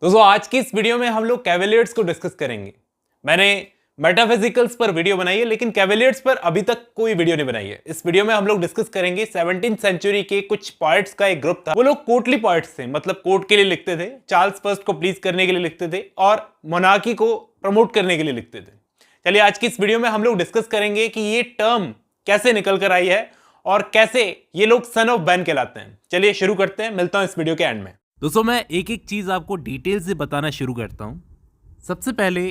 दोस्तों आज की इस वीडियो में हम लोग कैवेलियर्स को डिस्कस करेंगे। मैंने मेटाफिजिकल्स पर वीडियो बनाई है लेकिन कैवेलियर्स पर अभी तक कोई वीडियो नहीं बनाई है। इस वीडियो में हम लोग डिस्कस करेंगे 17th सेंचुरी के कुछ पोएट्स का एक ग्रुप था। वो लोग कोर्टली पोएट्स थे, मतलब कोर्ट के लिए लिखते थे, चार्ल्स फर्स्ट को प्लीज करने के लिए लिखते थे और मोनार्की को प्रमोट करने के लिए लिखते थे। चलिए आज की इस वीडियो में हम लोग डिस्कस करेंगे कि ये टर्म कैसे निकल कर आई है और कैसे ये लोग सन ऑफ बैन कहलाते हैं। चलिए शुरू करते हैं, मिलता हूं इस वीडियो के एंड में। दोस्तों मैं एक एक चीज़ आपको डिटेल से बताना शुरू करता हूँ। सबसे पहले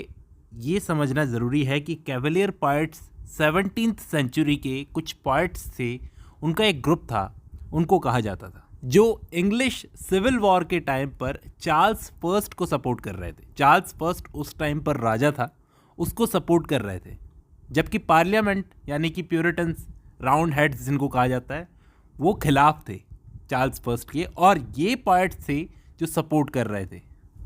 ये समझना ज़रूरी है कि कैवेलियर पोएट्स 17th सेंचुरी के कुछ पोएट्स थे, उनका एक ग्रुप था, उनको कहा जाता था, जो इंग्लिश सिविल वॉर के टाइम पर चार्ल्स फर्स्ट को सपोर्ट कर रहे थे। चार्ल्स फर्स्ट उस टाइम पर राजा था, उसको सपोर्ट कर रहे थे, जबकि पार्लियामेंट यानी कि प्यूरिटन्स, राउंड हेड्स जिनको कहा जाता है, वो खिलाफ थे चार्ल्स फर्स्ट के, और ये पोएट्स थे जो सपोर्ट कर रहे थे।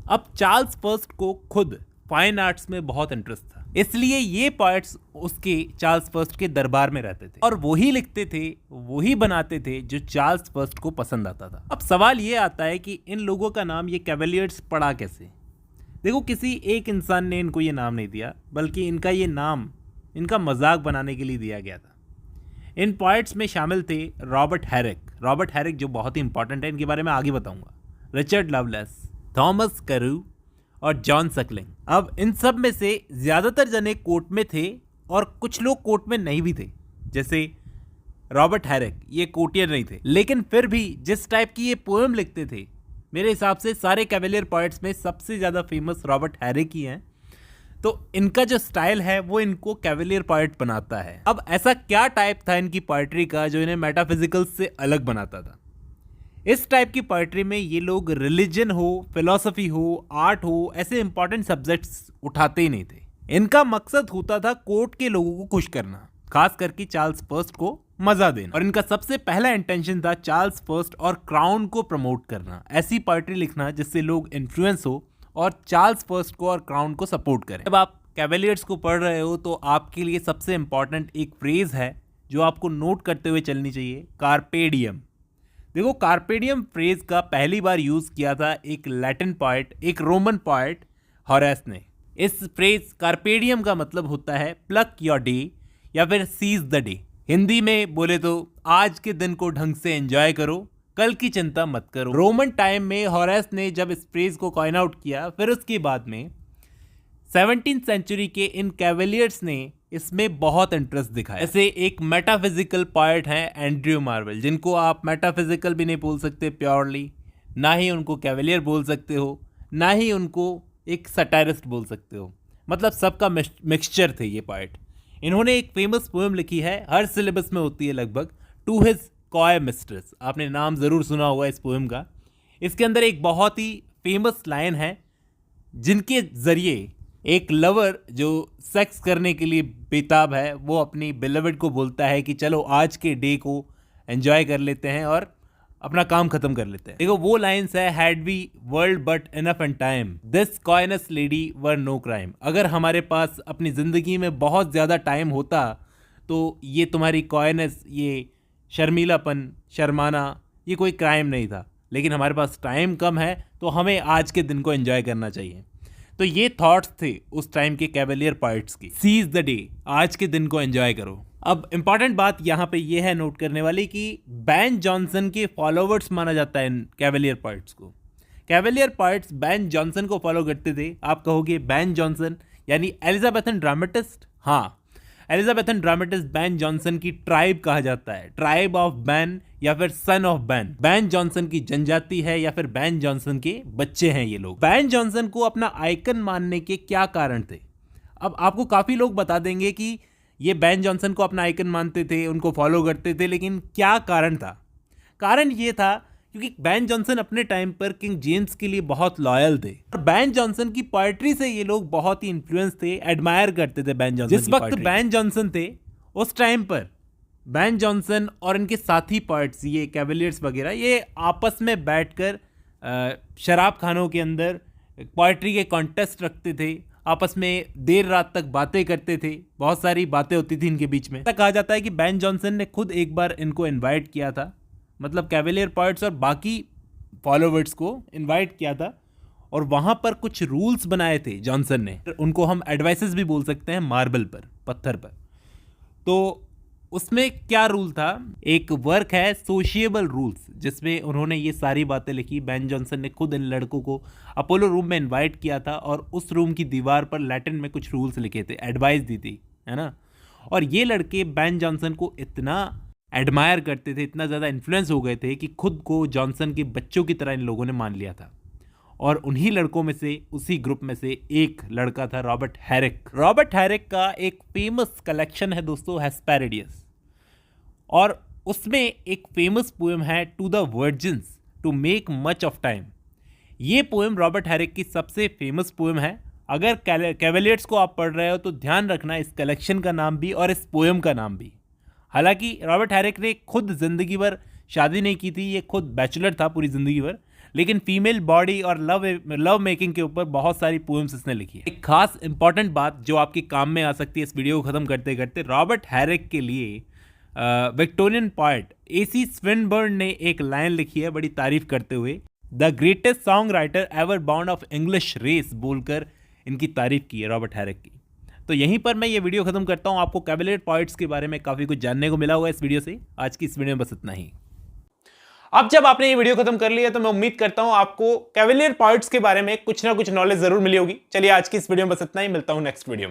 अब चार्ल्स फर्स्ट को खुद फाइन आर्ट्स में बहुत इंटरेस्ट था, इसलिए ये पोएट्स उसके चार्ल्स फर्स्ट के दरबार में रहते थे और वही लिखते थे, वही बनाते थे जो चार्ल्स फर्स्ट को पसंद आता था। अब सवाल ये आता है कि इन लोगों का नाम ये कैवेलियर्स पड़ा कैसे। देखो, किसी एक इंसान ने इनको ये नाम नहीं दिया, बल्कि इनका ये नाम इनका मजाक बनाने के लिए दिया गया था। इन पोएट्स में शामिल थे रॉबर्ट हैरिक जो बहुत ही इंपॉर्टेंट है, इनके बारे में आगे बताऊंगा, रिचर्ड लवलेस, थॉमस करू और जॉन सकलिंग। अब इन सब में से ज़्यादातर जने कोर्ट में थे और कुछ लोग कोर्ट में नहीं भी थे। जैसे रॉबर्ट हैरिक, ये कोर्टियर नहीं थे, लेकिन फिर भी जिस टाइप की ये पोएम लिखते थे, मेरे हिसाब से सारे कैवेलियर पोएट्स में सबसे ज़्यादा फेमस रॉबर्ट हैरिक ही हैं। तो इनका जो स्टाइल है वो इनको कैवेलियर पोएट बनाता है। अब ऐसा क्या टाइप था इनकी पोएट्री का जो इन्हें मेटाफिजिकल्स से अलग बनाता था। इस टाइप की पोएट्री में ये लोग रिलीजन हो, फिलॉसफी हो, आर्ट हो, ऐसे इंपॉर्टेंट सब्जेक्ट्स उठाते ही नहीं थे। इनका मकसद होता था कोर्ट के लोगों को खुश करना, खास करके चार्ल्स फर्स्ट को मजा देना, और इनका सबसे पहला इंटेंशन था चार्ल्स फर्स्ट और क्राउन को प्रमोट करना, ऐसी पोएट्री लिखना जिससे लोग इन्फ्लुएंस हो और चार्ल्स फर्स्ट को और क्राउन को सपोर्ट करें। जब आप कैवेलियर्स को पढ़ रहे हो तो आपके लिए सबसे इंपॉर्टेंट एक फ्रेज है जो आपको नोट करते हुए चलनी चाहिए, कार्पे डियम। देखो, कार्पे डियम फ्रेज का पहली बार यूज किया था एक लैटिन पोएट, एक रोमन पोएट होरेस ने। इस फ्रेज कार्पे डियम का मतलब होता है प्लक योर डे या फिर सीज द डे। हिंदी में बोले तो आज के दिन को ढंग से एंजॉय करो, कल की चिंता मत करो। रोमन टाइम में होरेस ने जब इस फ्रेज को कॉइन आउट किया, फिर उसके बाद में 17th सेंचुरी के इन कैवेलियर्स ने इसमें बहुत इंटरेस्ट दिखाया। ऐसे एक मेटाफिजिकल पोएट हैं एंड्रयू मार्वेल, जिनको आप मेटाफिजिकल भी नहीं बोल सकते प्योरली, ना ही उनको कैवेलियर बोल सकते हो, ना ही उनको एक सटायरिस्ट बोल सकते हो, मतलब सबका मिक्सचर थे ये पोएट। इन्होंने एक फेमस पोएम लिखी है, हर सिलेबस में होती है लगभग, टू हिज कॉय मिस्ट्रेस। आपने नाम ज़रूर सुना होगा इस पोएम का। इसके अंदर एक बहुत ही फेमस लाइन है जिनके ज़रिए एक लवर जो सेक्स करने के लिए बेताब है, वो अपनी बिलवड को बोलता है कि चलो आज के डे को एंजॉय कर लेते हैं और अपना काम खत्म कर लेते हैं। देखो, वो लाइन्स है, had we world but enough and time, this coyness lady were no crime. अगर हमारे पास अपनी ज़िंदगी में बहुत ज़्यादा टाइम होता तो ये तुम्हारी कॉयनस, ये शर्मीलापन, शर्माना, ये कोई क्राइम नहीं था, लेकिन हमारे पास टाइम कम है तो हमें आज के दिन को एंजॉय करना चाहिए। तो ये थॉट्स थे उस टाइम के कैवेलियर पोएट्स की, सीज द डे, आज के दिन को एंजॉय करो। अब इंपॉर्टेंट बात यहाँ पे ये है नोट करने वाली कि बैन जॉनसन के फॉलोवर्स माना जाता है इन कैवेलियर पोएट्स को। कैवेलियर पोएट्स बैन जॉनसन को फॉलो करते थे। आप कहोगे बैन जॉनसन यानी एलिजाबेथन ड्रामेटिस्ट? हाँ, एलिजाबेथन ड्रामेटिस्ट बैन जॉनसन की ट्राइब कहा जाता है, ट्राइब ऑफ बैन या फिर son of ban. Ben Jonson की जनजाति है या फिर बैन जॉनसन के बच्चे हैं ये लोग। बैन जॉनसन को अपना आइकन मानने के क्या कारण थे? अब आपको काफी लोग बता देंगे कि ये बैन जॉनसन को अपना आइकन मानते थे, उनको फॉलो करते थे, लेकिन क्या कारण था? कारण ये था क्योंकि बैन जॉनसन अपने टाइम पर किंग जेम्स के लिए बहुत लॉयल थे और बैन जॉनसन की पोएट्री से ये लोग बहुत ही इन्फ्लुएंस थे, एडमायर करते थे बैन जॉनसन। जिस वक्त बैन जॉनसन थे उस टाइम पर बैन जॉनसन और इनके साथी पोएट्स, ये कैवेलियर्स वगैरह, ये आपस में बैठकर शराब खानों के अंदर पोएट्री के कॉन्टेस्ट रखते थे, आपस में देर रात तक बातें करते थे, बहुत सारी बातें होती थी इनके बीच में। कहा जाता है कि बैन जॉनसन ने खुद एक बार इनको इनवाइट किया था, मतलब कैवेलियर पोएट्स और बाकी फॉलोवर्स को इनवाइट किया था और वहाँ पर कुछ रूल्स बनाए थे जॉनसन ने, उनको हम एडवाइसेस भी बोल सकते हैं, मार्बल पर, पत्थर पर। तो उसमें क्या रूल था, एक वर्क है सोशिएबल रूल्स, जिसमें उन्होंने ये सारी बातें लिखी। बेन जॉनसन ने खुद इन लड़कों को अपोलो रूम में इनवाइट किया था और उस रूम की दीवार पर लैटिन में कुछ रूल्स लिखे थे, एडवाइस दी थी, है ना। और ये लड़के बेन जॉनसन को इतना एडमायर करते थे, इतना ज़्यादा इन्फ्लुएंस हो गए थे कि खुद को जॉनसन के बच्चों की तरह इन लोगों ने मान लिया था। और उन्हीं लड़कों में से, उसी ग्रुप में से एक लड़का था रॉबर्ट हैरिक। रॉबर्ट हैरिक का एक फेमस कलेक्शन है दोस्तों, हेस्पेरिडियस, और उसमें एक फेमस पोएम है to the virgins to make much of time. ये पोएम रॉबर्ट हैरिक की सबसे फेमस पोएम है। अगर कैवेलियर्स को आप पढ़ रहे हो तो ध्यान रखना इस कलेक्शन का नाम भी और इस पोएम का नाम भी। हालांकि रॉबर्ट हैरिक ने खुद ज़िंदगी भर शादी नहीं की थी, ये खुद बैचलर था पूरी ज़िंदगी भर, लेकिन फीमेल बॉडी और लव मेकिंग के ऊपर बहुत सारी पोएम्स इसने लिखी है। एक खास इंपॉर्टेंट बात जो आपके काम में आ सकती है इस वीडियो को ख़त्म करते करते, रॉबर्ट हैरिक के लिए विक्टोरियन पोएट AC स्विनबर्न ने एक लाइन लिखी है बड़ी तारीफ करते हुए, the greatest songwriter ever born of English race बोलकर इनकी तारीफ की है रॉबर्ट हैरिक की। तो यहीं पर मैं ये वीडियो खत्म करता हूँ। आपको कैवेलियर पोएट्स के बारे में काफ़ी कुछ जानने को मिला होगा इस वीडियो से। आज की इस वीडियो में बस इतना ही। अब जब आपने ये वीडियो खत्म कर लिया तो मैं उम्मीद करता हूं आपको कैवेलियर पोएट्स के बारे में कुछ ना कुछ नॉलेज जरूर मिली होगी। चलिए आज की इस वीडियो में बस इतना ही, मिलता हूं नेक्स्ट वीडियो में।